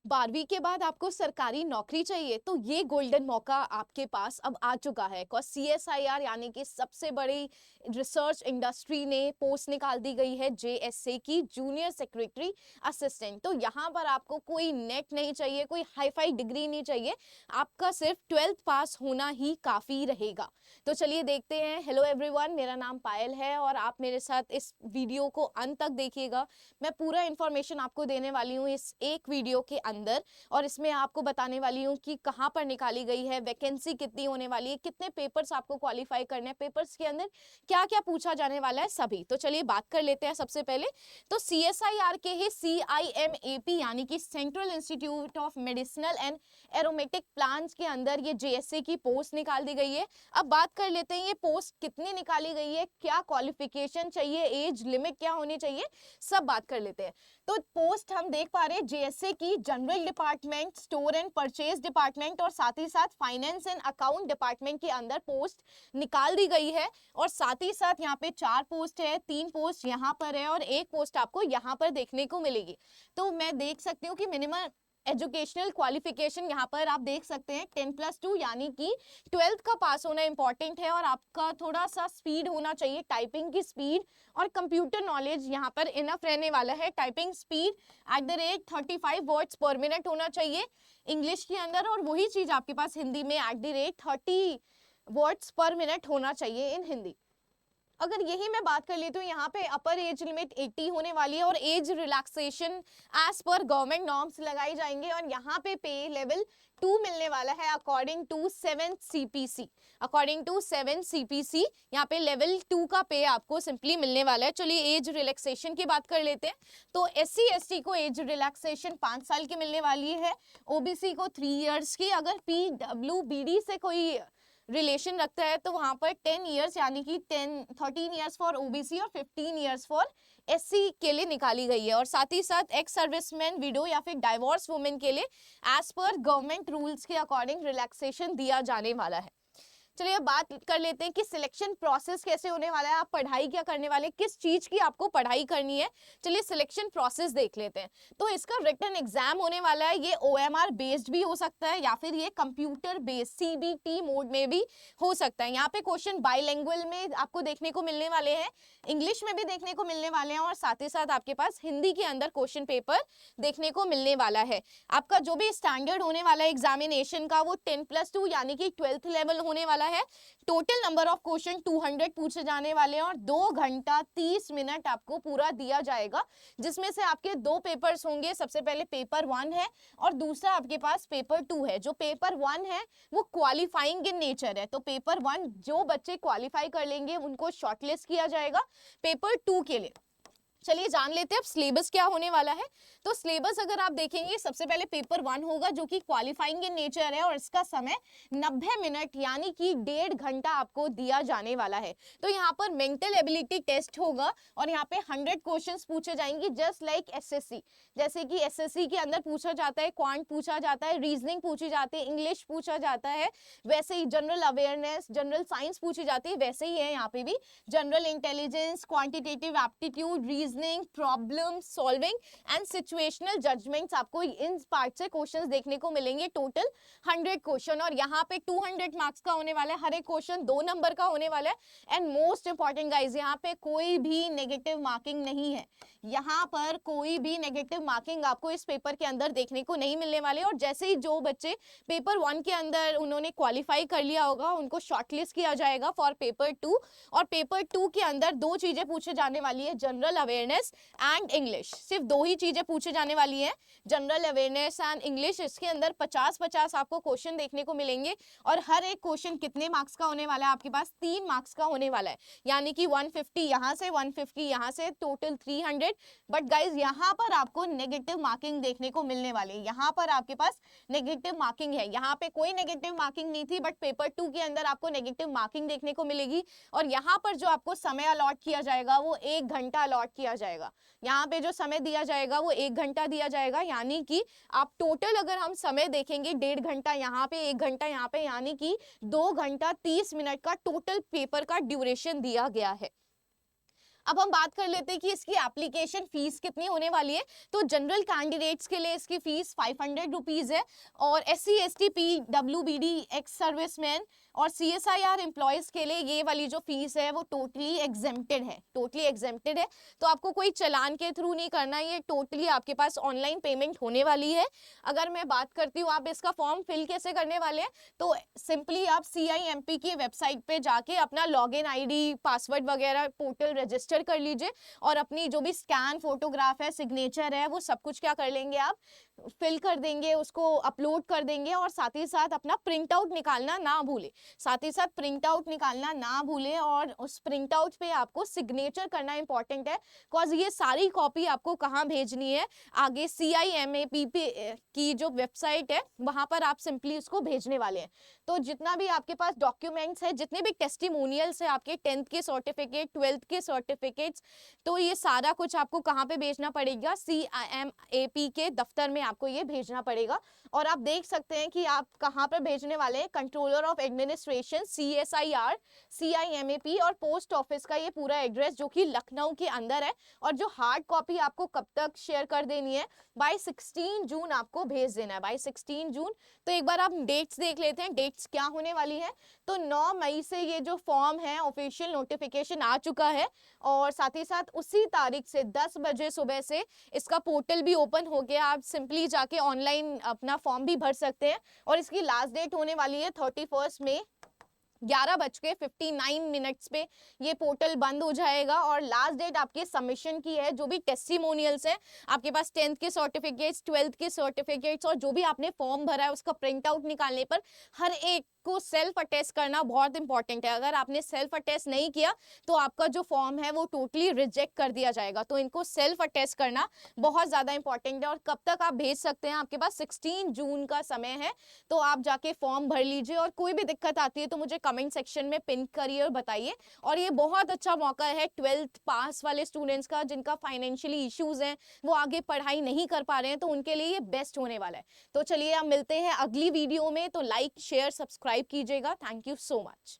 12वीं के बाद आपको सरकारी नौकरी चाहिए तो ये गोल्डन मौका आपके पास अब आ चुका है। बिकॉज CSIR यानी कि सबसे बड़ी रिसर्च इंडस्ट्री ने पोस्ट निकाल दी गई है JSA की, जूनियर सेक्रेटरी असिस्टेंट। तो यहाँ पर आपको कोई नेट नहीं चाहिए, कोई हाईफाई डिग्री नहीं चाहिए, आपका सिर्फ 12th पास होना ही काफ़ी रहेगा। तो चलिए देखते हैं। हेलो एवरीवन, मेरा नाम पायल है और आप मेरे साथ इस वीडियो को अंत तक देखिएगा। मैं पूरा इन्फॉर्मेशन आपको देने वाली हूँ इस एक वीडियो के अंदर, और इसमें आपको बताने वाली हूँ कि कहाँ पर निकाली गई है, वैकेंसी कितनी होने वाली है, कितने पेपर्स आपको क्वालिफाई करने हैं, पेपर्स के अंदर क्या क्या पूछा जाने वाला है सभी। तो चलिए बात कर लेते हैं। सबसे पहले तो CSIR के ही CIMAP यानी कि central institute of medicinal and aromatic plants के अंदर ये JSA की पोस्ट निकाल दी गई है। अब बात कर लेते हैं ये पोस्ट कितनी निकाली गई है, क्या क्वालिफिकेशन चाहिए, एज लिमिट क्या होनी चाहिए, सब बात कर लेते हैं। तो पोस्ट हम देख पा रहे हैं JSA की general department, store and purchase department और साथ ही साथ फाइनेंस एंड अकाउंट डिपार्टमेंट के अंदर पोस्ट निकाल दी गई है। और साथ ही साथ यहाँ पे 4 पोस्ट है, 3 पोस्ट यहाँ पर है और 1 पोस्ट आपको यहाँ पर देखने को मिलेगी। तो मैं देख सकती हूँ कि मिनिमम एजुकेशनल क्वालिफिकेशन यहाँ पर आप देख सकते हैं 10+2 यानी कि 12th का पास होना इंपॉर्टेंट है, और आपका थोड़ा सा स्पीड होना चाहिए, टाइपिंग की स्पीड और कंप्यूटर नॉलेज यहाँ पर इनफ रहने वाला है। टाइपिंग स्पीड @35 वर्ड्स पर मिनट होना चाहिए इंग्लिश के अंदर, और वही चीज आपके पास हिंदी में @30 वर्ड्स पर मिनट होना चाहिए इन हिंदी। अगर यही मैं बात कर लेती हूँ, यहाँ पे अपर एज लिमिट 80 होने वाली है और एज रिलैक्सेशन एज पर गवर्नमेंट नॉर्म्स लगाई जाएंगे, और यहाँ पे पे लेवल 2 मिलने वाला है according to 7 CPC। According to 7 CPC यहाँ पे लेवल 2 का पे आपको सिंपली मिलने वाला है। चलिए एज रिलैक्सेशन की बात कर लेते हैं। तो SC ST को एज रिलैक्सेशन 5 साल की मिलने वाली है, OBC को 3 इयर्स की, अगर PWBD से कोई रिलेशन रखता है तो वहां पर 10 इयर्स यानी कि 13 इयर्स फॉर OBC और 15 इयर्स फॉर SC के लिए निकाली गई है। और साथ ही साथ एक्स सर्विसमैन, विडो या फिर डाइवोर्स वुमेन के लिए एज पर गवर्नमेंट रूल्स के अकॉर्डिंग रिलैक्सेशन दिया जाने वाला है। चलिए अब बात कर लेते हैं कि सिलेक्शन प्रोसेस कैसे होने वाला है, आप पढ़ाई क्या करने वाले, किस चीज की आपको पढ़ाई करनी है। चलिए सिलेक्शन प्रोसेस देख लेते हैं। तो इसका रिटन एग्जाम होने वाला है, ये OMR बेस्ड भी हो सकता है या फिर ये कंप्यूटर बेस्ड CBT मोड में भी हो सकता है। यहाँ पे क्वेश्चन बाइलिंगुअल में आपको देखने को मिलने वाले हैं, इंग्लिश में भी देखने को मिलने वाले हैं, और साथ ही साथ आपके पास हिंदी के अंदर क्वेश्चन पेपर देखने को मिलने वाला है। आपका जो भी स्टैंडर्ड होने वाला है एग्जामिनेशन का वो 10+2 यानी कि 12th लेवल होने वाला है। टोटल नंबर ऑफ क्वेश्चन 200 पूछे जाने वाले हैं और 2 घंटा 30 मिनट आपको पूरा दिया जाएगा, जिसमें से आपके 2 पेपर्स होंगे। सबसे पहले पेपर 1 है और दूसरा आपके पास पेपर 2 है। जो पेपर 1 है वो क्वालिफाइंग इन नेचर है, तो पेपर 1 जो बच्चे क्वालिफाई कर लेंगे उनको शॉर्टलिस्ट किया जाएगा पेपर 2 के लिए। चलिए जान लेते हैं अब सिलेबस क्या होने वाला है। तो सिलेबस अगर आप देखेंगे, सबसे पहले पेपर 1 होगा जो कि क्वालिफाइंग इन नेचर है और इसका समय 90 मिनट यानी कि 1.5 घंटा आपको दिया जाने वाला है। तो यहाँ पर मेंटल एबिलिटी टेस्ट होगा और यहाँ पे 100 क्वेश्चंस पूछे जाएंगे, जस्ट लाइक SSC। जैसे कि SSC के अंदर पूछा जाता है, क्वांट पूछा जाता है, रीजनिंग पूछी जाती है, इंग्लिश पूछा जाता है, वैसे ही जनरल अवेयरनेस, जनरल साइंस पूछी जाती है, वैसे ही है यहाँ पे भी general intelligence, quantitative aptitude, reasoning, problem solving and situational judgments. आपको इन पार्ट से क्वेश्चंस देखने को मिलेंगे, टोटल 100 क्वेश्चन, और यहाँ पे 200 मार्क्स का होने वाला है, हर एक क्वेश्चन 2 नंबर का होने वाला है। एंड मोस्ट इंपॉर्टेंट गाइज, यहाँ पे कोई भी नेगेटिव मार्किंग नहीं है, यहाँ पर कोई भी नेगेटिव मार्किंग आपको इस पेपर के अंदर देखने को नहीं मिलने वाले। और जैसे ही जो बच्चे पेपर 1 के अंदर उन्होंने क्वालिफाई कर लिया होगा उनको शॉर्टलिस्ट किया जाएगा फॉर पेपर 2, और पेपर 2 के अंदर 2 चीजें पूछे जाने वाली है, जनरल अवेयरनेस एंड इंग्लिश। सिर्फ 2 ही चीजें पूछे जाने वाली है, जनरल अवेयरनेस एंड इंग्लिश। इसके अंदर 50-50 आपको क्वेश्चन देखने को मिलेंगे, और हर एक क्वेश्चन कितने मार्क्स का होने वाला है, आपके पास 3 मार्क्स का होने वाला है, यानी कि 150 यहाँ से, 150 यहाँ से, टोटल 300। बट गाइज यहाँ पर आपको नेगेटिव मार्किंग देखने को मिलने वाली है, यहाँ पर आपके पास नेगेटिव मार्किंग है। यहाँ पे कोई नेगेटिव मार्किंग नहीं थी, बट पेपर 2 के अंदर आपको नेगेटिव मार्किंग देखने को मिलेगी। और यहाँ पर जो आपको समय अलॉट किया जाएगा वो 1 घंटा अलॉट किया जाएगा। यहाँ पे जो समय दिया जाएगा वो 1 घंटा दिया जाएगा, यानी कि आप टोटल अगर हम समय देखेंगे 1.5 घंटा यहाँ पे, 1 घंटा यहाँ पे, यानी कि 2 घंटा 30 मिनट का टोटल पेपर का ड्यूरेशन दिया गया है। अब हम बात कर लेते हैं कि इसकी एप्लीकेशन फीस कितनी होने वाली है। तो जनरल कैंडिडेट्स के लिए इसकी फीस 500 रुपीज़ है, और SC ST PWBD ex serviceman और CSIR एम्प्लॉयज़ के लिए ये वाली जो फीस है वो टोटली एग्जेम्प्टेड है, टोटली एग्जेम्प्टेड है। तो आपको कोई चालान के थ्रू नहीं करना, ये टोटली आपके पास ऑनलाइन पेमेंट होने वाली है। अगर मैं बात करती हूँ आप इसका फॉर्म फिल कैसे करने वाले हैं, तो सिंपली आप CIMP की वेबसाइट पे जाके अपना लॉगिन ID पासवर्ड वगैरह पोर्टल रजिस्टर कर लीजिए, और अपनी जो भी स्कैन फोटोग्राफ है, सिग्नेचर है, वो सब कुछ क्या कर लेंगे आप फिल कर देंगे, उसको अपलोड कर देंगे। और साथ ही साथ अपना प्रिंट आउट निकालना ना भूले, साथ ही साथ प्रिंट आउट निकालना ना भूले, और उस प्रिंट आउट पे आपको सिग्नेचर करना इंपॉर्टेंट है, बिकॉज ये सारी कॉपी आपको कहाँ भेजनी है, आगे CIMAP की जो वेबसाइट है वहां पर आप सिंपली उसको भेजने वाले हैं। तो जितना भी आपके पास डॉक्यूमेंट्स है, जितने भी टेस्टिमोनियल्स है, आपके 10th के सर्टिफिकेट, 12th के सर्टिफिकेट्स, तो ये सारा कुछ आपको कहाँ पे भेजना पड़ेगा, CIMAP के दफ्तर में आपको ये भेजना पड़ेगा। और आप देख सकते हैं कि आप कहाँ पर भेजने वाले हैं, controller of administration CSIR CIMAP और पोस्ट ऑफिस का ये पूरा एड्रेस जो कि लखनऊ के अंदर है। और जो हार्ड कॉपी आपको कब तक शेयर कर देनी है, बाय 16 जून आपको भेज देना है, बाय 16 जून। तो एक बार आप डेट्स देख लेते हैं, डेट्स क्या होने वाली है। तो 9 मई से ये जो फॉर्म है ऑफिशियल नोटिफिकेशन आ चुका है, और साथ ही साथ उसी तारीख से 10 बजे सुबह से इसका पोर्टल भी ओपन हो गया, आप सिंपली जाके ऑनलाइन अपना फॉर्म भी भर सकते हैं। और इसकी लास्ट डेट होने वाली है 31 मई 11:59 पे ये पोर्टल बंद हो जाएगा। और लास्ट डेट आपके सबमिशन की है, जो भी टेस्टिमोनियल्स है आपके पास, 10th के सर्टिफिकेट्स, 12th के सर्टिफिकेट्स, और जो भी आपने फॉर्म भरा है उसका प्रिंट आउट निकालने पर हर एक को सेल्फ अटेस्ट करना बहुत इंपॉर्टेंट है। अगर आपने सेल्फ अटेस्ट नहीं किया तो आपका जो फॉर्म है वो टोटली रिजेक्ट कर दिया जाएगा। तो इनको सेल्फ अटेस्ट करना बहुत ज़्यादा इंपॉर्टेंट है। और कब तक आप भेज सकते हैं, आपके पास 16 जून का समय है, तो आप जाके फॉर्म भर लीजिए। और कोई भी दिक्कत आती है तो मुझे कमेंट सेक्शन में पिन करिए और बताइए। और ये बहुत अच्छा मौका है 12th पास वाले स्टूडेंट्स का, जिनका फाइनेंशियली इश्यूज हैं, वो आगे पढ़ाई नहीं कर पा रहे हैं, तो उनके लिए ये बेस्ट होने वाला है। तो चलिए हम मिलते हैं अगली वीडियो में, तो लाइक शेयर सब्सक्राइब कीजिएगा। Thank you so much.